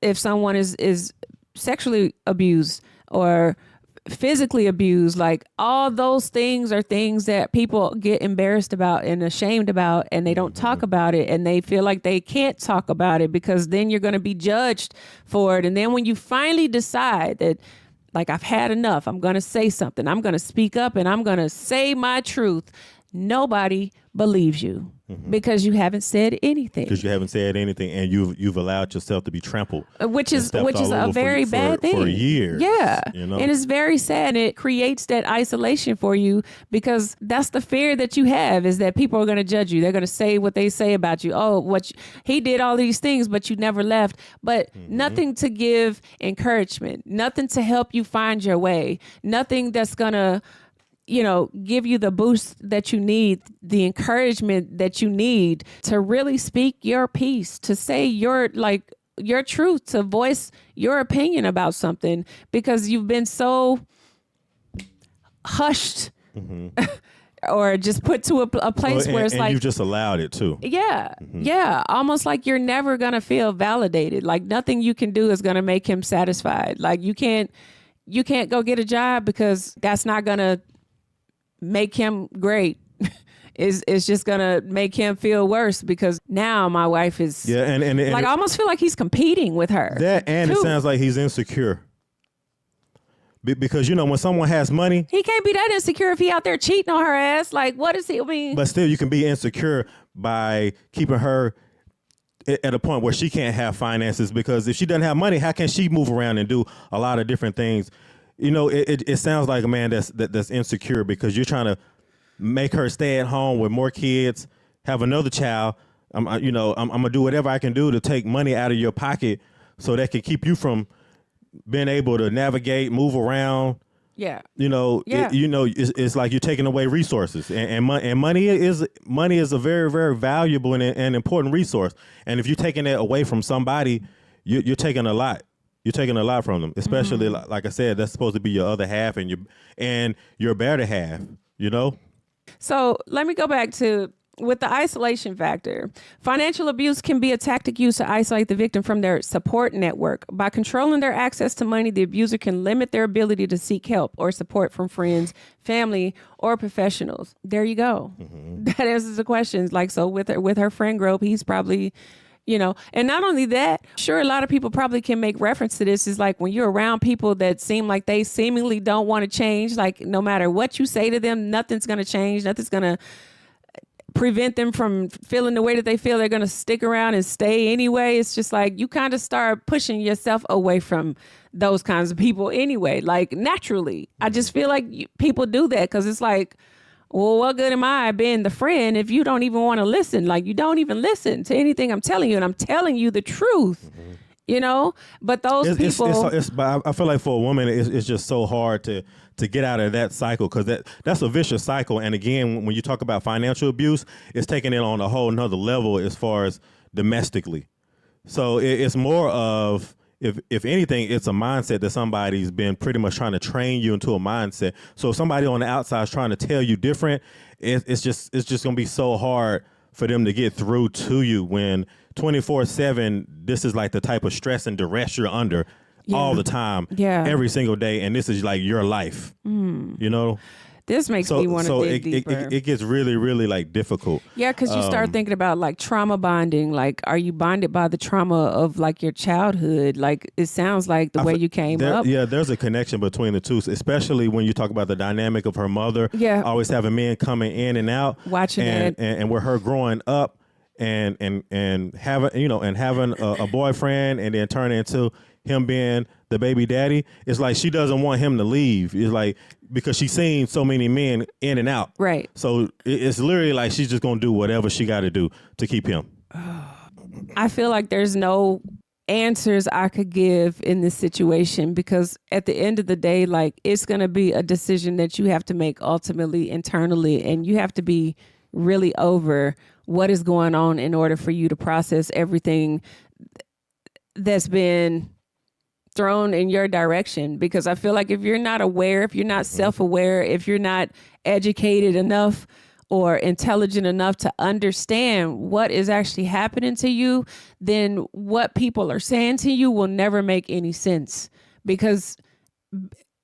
Speaker 1: if someone is sexually abused or physically abused, like all those things are things that people get embarrassed about and ashamed about, and they don't talk about it, and they feel like they can't talk about it because then you're going to be judged for it. And then when you finally decide that, like, I've had enough, I'm going to say something, I'm going to speak up, and I'm going to say my truth, nobody believes you because you haven't said anything.
Speaker 2: Because you haven't said anything, and you've allowed yourself to be trampled,
Speaker 1: which is a very bad thing
Speaker 2: for years.
Speaker 1: Yeah, and it's very sad. And it creates that isolation for you because that's the fear that you have, is that people are going to judge you. They're going to say what they say about you. Oh, he did all these things, but you never left. But nothing to give encouragement, nothing to help you find your way, nothing that's gonna give you the boost that you need, the encouragement that you need to really speak your piece, to say your truth, to voice your opinion about something, because you've been so hushed or just put to a place where it's
Speaker 2: and
Speaker 1: like
Speaker 2: you just allowed it too.
Speaker 1: Yeah. Yeah. Almost like you're never going to feel validated. Like nothing you can do is going to make him satisfied. Like you can't go get a job because that's not going to make him great. It's just gonna make him feel worse because now my wife is and like I almost feel like he's competing with her.
Speaker 2: That and
Speaker 1: too.
Speaker 2: It sounds like he's insecure. Because when someone has money,
Speaker 1: he can't be that insecure if he out there cheating on her ass. Like what is he? I mean,
Speaker 2: but still you can be insecure by keeping her at a point where she can't have finances, because if she doesn't have money, how can she move around and do a lot of different things? It sounds like a man that's insecure because you're trying to make her stay at home with more kids, have another child, I'm gonna do whatever I can do to take money out of your pocket so that can keep you from being able to navigate, move around.
Speaker 1: Yeah.
Speaker 2: It's like you're taking away resources, and money is a very, very valuable and important resource. And if you're taking it away from somebody, you're taking a lot. You're taking a lot from them, especially like I said, that's supposed to be your other half and your better half.
Speaker 1: So let me go back to with the isolation factor. Financial abuse can be a tactic used to isolate the victim from their support network. By controlling their access to money, the abuser can limit their ability to seek help or support from friends, family, or professionals. There you go. That answers the questions. Like, so with her friend group, he's probably, and not only that, sure, a lot of people probably can make reference to this. Is like when you're around people that seem like they seemingly don't want to change, like no matter what you say to them, nothing's going to change. Nothing's going to prevent them from feeling the way that they feel. They're going to stick around and stay anyway. It's just like you kind of start pushing yourself away from those kinds of people anyway, like naturally. I just feel like people do that because it's like, well, what good am I being the friend if you don't even want to listen? Like you don't even listen to anything I'm telling you, and I'm telling you the truth. But those people.
Speaker 2: But I feel like for a woman, it's just so hard to get out of that cycle because that's a vicious cycle. And again, when you talk about financial abuse, it's taking it on a whole nother level as far as domestically. So it's more of, if anything, it's a mindset that somebody's been pretty much trying to train you into a mindset. So if somebody on the outside is trying to tell you different, it's just going to be so hard for them to get through to you when 24/7, this is like the type of stress and duress you're under all the time, every single day. And this is like your life,
Speaker 1: This makes me want to dig deeper.
Speaker 2: It gets really, really like difficult.
Speaker 1: Yeah, because you start thinking about like trauma bonding. Like, are you bonded by the trauma of like your childhood? Like, it sounds like the way you came up.
Speaker 2: Yeah, there's a connection between the two, especially when you talk about the dynamic of her mother.
Speaker 1: Yeah,
Speaker 2: always having men coming in and out,
Speaker 1: watching it,
Speaker 2: and with her growing up and having a boyfriend, and then turning into him being the baby daddy. It's like she doesn't want him to leave. It's like because she's seen so many men in and out.
Speaker 1: Right.
Speaker 2: So it's literally like she's just gonna do whatever she got to do to keep him.
Speaker 1: I feel like there's no answers I could give in this situation because at the end of the day, like it's gonna be a decision that you have to make ultimately internally, and you have to be really over what is going on in order for you to process everything that's been thrown in your direction. Because I feel like if you're not aware, if you're not self-aware, if you're not educated enough or intelligent enough to understand what is actually happening to you, then what people are saying to you will never make any sense because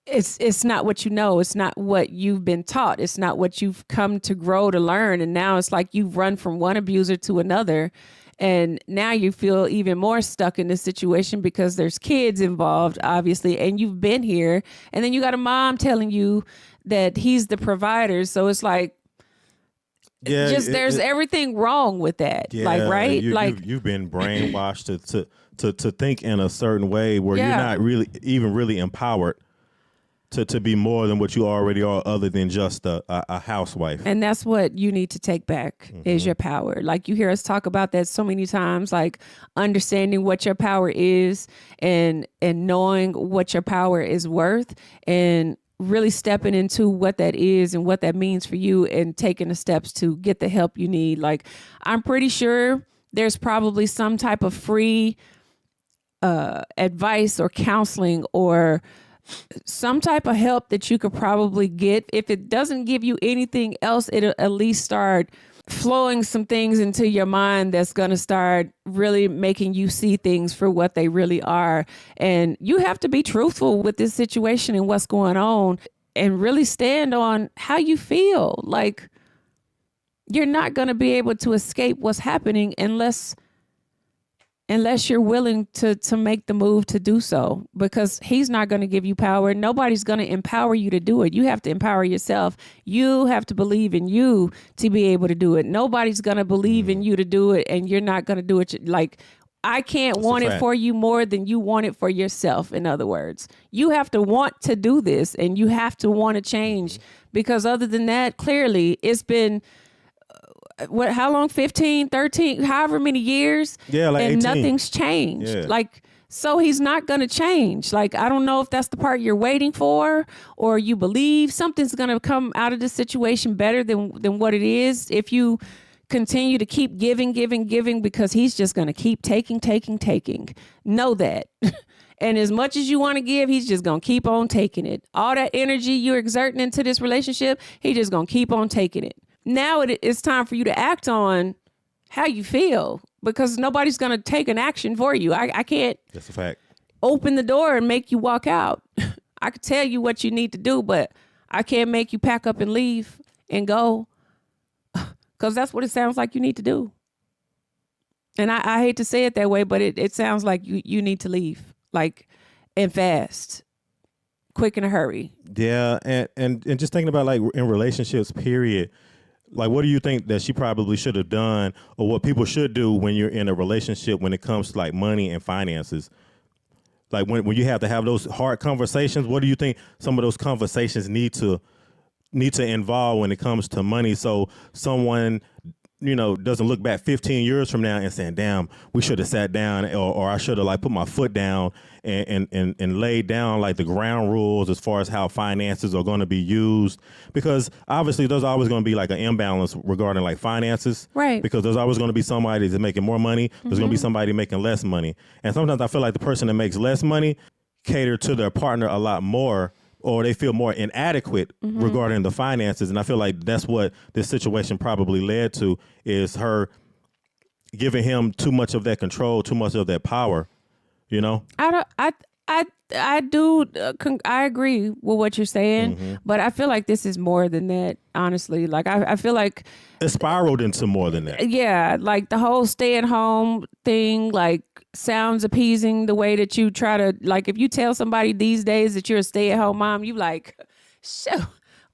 Speaker 1: it's not what you know. It's not what you've been taught. It's not what you've come to grow to learn. And now it's like you've run from one abuser to another. And now you feel even more stuck in this situation because there's kids involved, obviously, and you've been here. And then you got a mom telling you that he's the provider. So it's like, there's everything wrong with that.
Speaker 2: Yeah,
Speaker 1: like, right?
Speaker 2: You've been brainwashed to think in a certain way where you're not really empowered to be more than what you already are, other than just a housewife.
Speaker 1: And that's what you need to take back is your power. Like you hear us talk about that so many times, like understanding what your power is and knowing what your power is worth and really stepping into what that is and what that means for you and taking the steps to get the help you need. Like I'm pretty sure there's probably some type of free advice or counseling or some type of help that you could probably get. If it doesn't give you anything else, it'll at least start flowing some things into your mind that's going to start really making you see things for what they really are. And you have to be truthful with this situation and what's going on and really stand on how you feel. Like you're not going to be able to escape what's happening unless you're willing to make the move to do so, because he's not going to give you power. Nobody's going to empower you to do it. You have to empower yourself. You have to believe in you to be able to do it. Nobody's going to believe in you to do it, and you're not going to do it. Like, I can't want it for you more than you want it for yourself. In other words, you have to want to do this, and you have to want to change, because other than that, clearly it's been how long? 15, 13, however many years.
Speaker 2: Yeah, like
Speaker 1: and
Speaker 2: 18.
Speaker 1: nothing's changed.
Speaker 2: Yeah.
Speaker 1: Like, so he's not going to change. Like, I don't know if that's the part you're waiting for, or you believe something's going to come out of this situation better than what it is. If you continue to keep giving, because he's just going to keep taking. Know that. And as much as you want to give, he's just going to keep on taking it. All that energy you're exerting into this relationship, he's just going to keep on taking it. Now it's time for you to act on how you feel, because nobody's going to take an action for you. I can't.
Speaker 2: That's a fact.
Speaker 1: Open the door and make you walk out. I could tell you what you need to do, but I can't make you pack up and leave and go, because that's what it sounds like you need to do. And I hate to say it that way, but it sounds like you need to leave. Like, and fast, quick in a hurry.
Speaker 2: Yeah, and just thinking about like in relationships, period. Like, what do you think that she probably should have done, or what people should do when you're in a relationship when it comes to like money and finances? Like when you have to have those hard conversations, what do you think some of those conversations need to involve when it comes to money, so someone, you know, doesn't look back 15 years from now and saying, damn, we should have sat down, or I should have like put my foot down and laid down like the ground rules as far as how finances are going to be used. Because obviously there's always going to be like an imbalance regarding like finances.
Speaker 1: Right.
Speaker 2: Because there's always going to be somebody that's making more money. There's going to be somebody making less money. And sometimes I feel like the person that makes less money cater to their partner a lot more, or they feel more inadequate regarding the finances. And I feel like that's what this situation probably led to, is her giving him too much of that control, too much of that power, you know?
Speaker 1: I agree with what you're saying, but I feel like this is more than that, honestly. Like, I feel like
Speaker 2: it spiraled into more than that.
Speaker 1: Yeah, like the whole stay at home thing, like, sounds appeasing the way that you try to, like, if you tell somebody these days that you're a stay at home mom, you like, shit,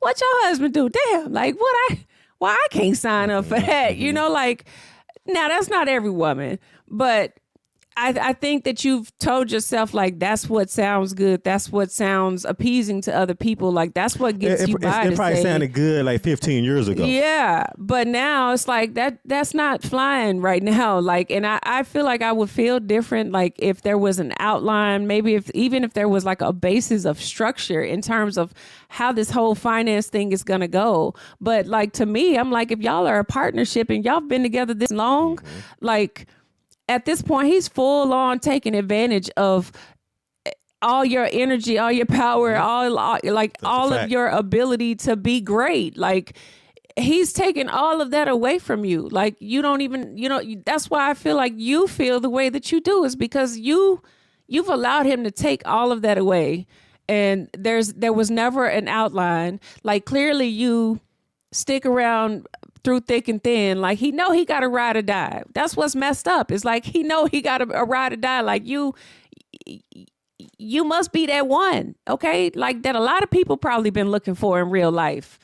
Speaker 1: what your husband do? Damn, like, why I can't sign up for that? You know, like, now that's not every woman, but I think that you've told yourself, like, that's what sounds good. That's what sounds appeasing to other people. Like, that's what gets you by.
Speaker 2: It probably sounded good like 15 years ago.
Speaker 1: Yeah. But now it's like that's not flying right now. Like, and I feel like I would feel different, like, if there was an outline, maybe even if there was like a basis of structure in terms of how this whole finance thing is going to go. But like, to me, I'm like, if y'all are a partnership and y'all been together this long, like, at this point, he's full on taking advantage of all your energy, all your power, all of your ability to be great. Like, he's taking all of that away from you. Like, you don't even, you know, that's why I feel like you feel the way that you do, is because you've allowed him to take all of that away. And there was never an outline. Like, clearly you stick around through thick and thin. Like, he got a ride or die. That's what's messed up. It's like, he got a ride or die. Like, you must be that one, okay? Like, that a lot of people probably been looking for in real life.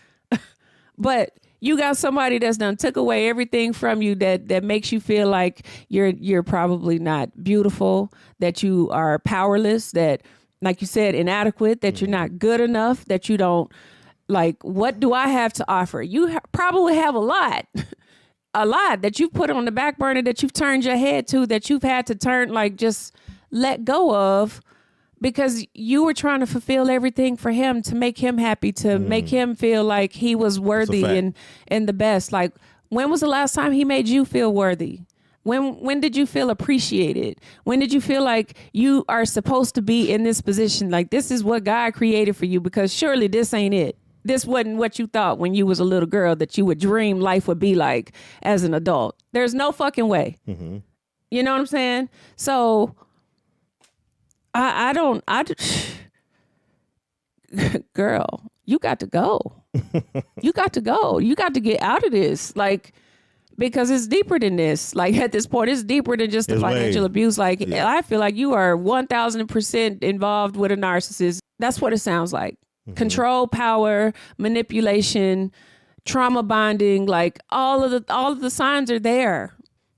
Speaker 1: But you got somebody that's done took away everything from you that makes you feel like you're probably not beautiful, that you are powerless, that, like you said, inadequate, that you're not good enough, that you don't, like, what do I have to offer? You probably have a lot that you've put on the back burner, that you've turned your head to, that you've had to turn, like, just let go of, because you were trying to fulfill everything for him, to make him happy, to make him feel like he was worthy and the best. Like, when was the last time he made you feel worthy? When did you feel appreciated? When did you feel like you are supposed to be in this position? Like, this is what God created for you, because surely this ain't it. This wasn't what you thought when you was a little girl that you would dream life would be like as an adult. There's no fucking way. You know what I'm saying? So girl, you got to go. You got to go. You got to get out of this. Like, because it's deeper than this. Like, at this point, it's deeper than just the financial abuse. Like, I feel like you are 1,000% involved with a narcissist. That's what it sounds like. Control, power, manipulation, trauma bonding, like, all of the signs are there.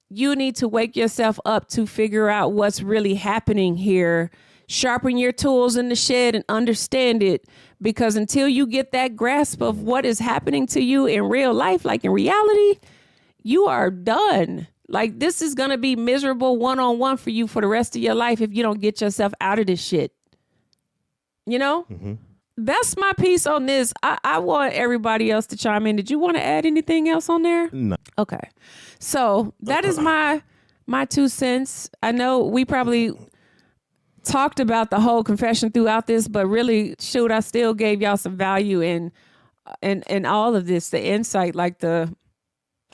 Speaker 1: You need to wake yourself up to figure out what's really happening here. Sharpen your tools in the shed and understand it, because until you get that grasp of what is happening to you in real life, like in reality, you are done. Like, this is going to be miserable one-on-one for you for the rest of your life if you don't get yourself out of this shit. You know?
Speaker 2: Mm-hmm.
Speaker 1: That's my piece on this. I want everybody else to chime in. Did you want to add anything else on there?
Speaker 2: No.
Speaker 1: Okay. So that is my 2 cents. I know we probably talked about the whole confession throughout this, but really, shoot, I still gave y'all some value in all of this, the insight, like the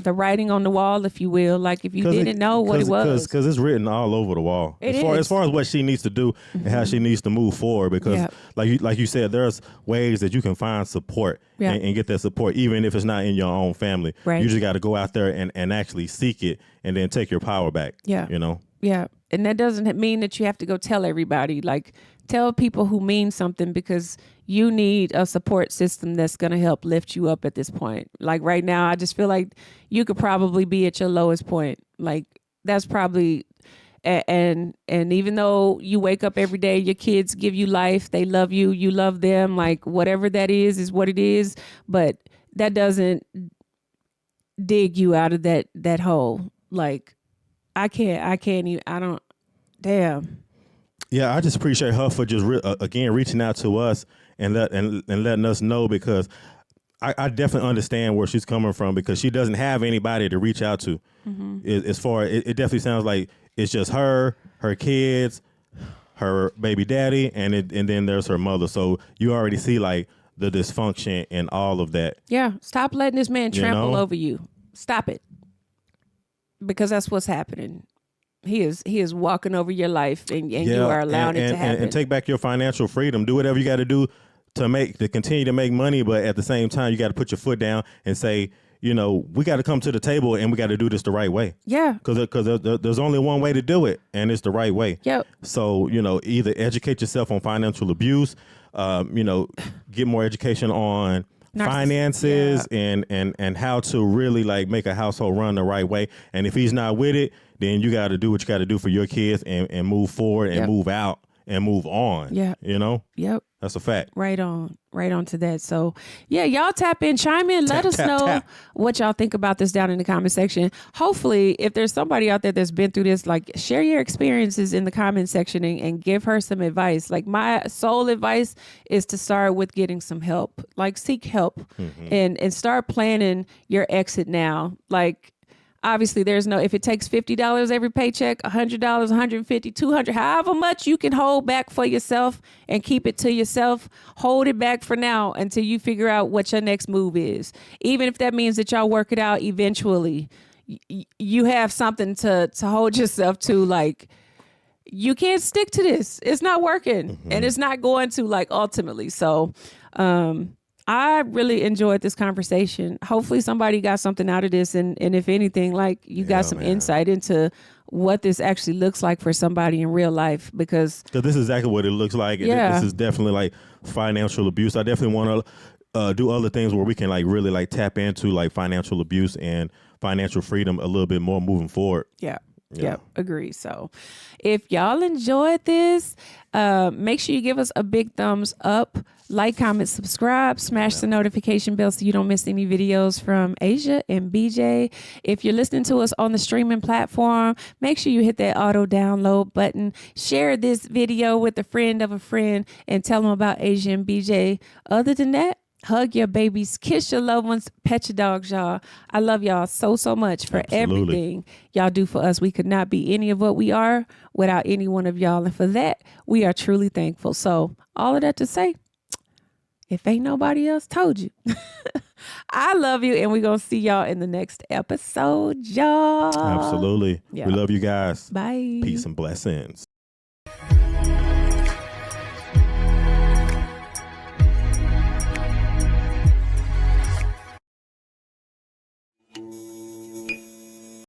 Speaker 1: writing on the wall, if you will. Like, if you didn't know what it was.
Speaker 2: Because it's written all over the wall. As far as what she needs to do and how she needs to move forward. Because like you said, there's ways that you can find support and get that support, even if it's not in your own family.
Speaker 1: Right.
Speaker 2: You just got to go out there and actually seek it and then take your power back.
Speaker 1: Yeah.
Speaker 2: You know?
Speaker 1: Yeah. And that doesn't mean that you have to go tell everybody. Like, tell people who mean something, because you need a support system that's going to help lift you up at this point. Like, right now, I just feel like you could probably be at your lowest point. Like, that's probably, and even though you wake up every day, your kids give you life, they love you, you love them, like, whatever that is what it is. But that doesn't dig you out of that hole. Like, I can't even, I don't, damn.
Speaker 2: Yeah, I just appreciate her for just again reaching out to us and letting us know, because I definitely understand where she's coming from, because she doesn't have anybody to reach out to. Mm-hmm. As far it definitely sounds like it's just her kids, her baby daddy, and then there's her mother. So you already see like the dysfunction and all of that.
Speaker 1: Yeah, stop letting this man trample over you. Stop it, because that's what's happening. He is walking over your life, and you are allowing it to happen.
Speaker 2: And take back your financial freedom. Do whatever you got to do to continue to make money, but at the same time, you got to put your foot down and say, you know, we got to come to the table and we got to do this the right way.
Speaker 1: Yeah.
Speaker 2: Because there's only one way to do it, and it's the right way.
Speaker 1: Yep.
Speaker 2: So, you know, either educate yourself on financial abuse, you know, get more education on finances and how to really like make a household run the right way. And if he's not with it, then you got to do what you got to do for your kids and move forward and move out and move on.
Speaker 1: Yeah.
Speaker 2: You know?
Speaker 1: Yep.
Speaker 2: That's a fact.
Speaker 1: Right on to that. So, yeah, y'all tap in, chime in, let us know what y'all think about this down in the comment section. Hopefully, if there's somebody out there that's been through this, like, share your experiences in the comment section and give her some advice. Like, my sole advice is to start with getting some help. Like, seek help and start planning your exit now. Like, obviously, there's no, if it takes $50 every paycheck, $100, $150, $200, however much you can hold back for yourself and keep it to yourself, hold it back for now until you figure out what your next move is. Even if that means that y'all work it out eventually, you have something to hold yourself to. Like, you can't stick to this. It's not working and it's not going to, like, ultimately. So, I really enjoyed this conversation. Hopefully somebody got something out of this. And if anything, like, you got some insight into what this actually looks like for somebody in real life, because
Speaker 2: this is exactly what it looks like.
Speaker 1: Yeah.
Speaker 2: This is definitely like financial abuse. I definitely want to do other things where we can like really like tap into like financial abuse and financial freedom a little bit more moving forward.
Speaker 1: Yeah. Yep, agree. So if y'all enjoyed this, make sure you give us a big thumbs up, like, comment, subscribe, smash the notification bell so you don't miss any videos from Asia and BJ. If you're listening to us on the streaming platform, make sure you hit that auto download button, share this video with a friend of a friend, and tell them about Asia and BJ. Other than that, hug your babies, kiss your loved ones, pet your dogs, y'all. I love y'all so much for everything y'all do for us. We could not be any of what we are without any one of y'all. And for that, we are truly thankful. So all of that to say, if ain't nobody else told you, I love you. And we're going to see y'all in the next episode, y'all.
Speaker 2: Absolutely.
Speaker 1: Yeah.
Speaker 2: We love you guys.
Speaker 1: Bye.
Speaker 2: Peace and blessings.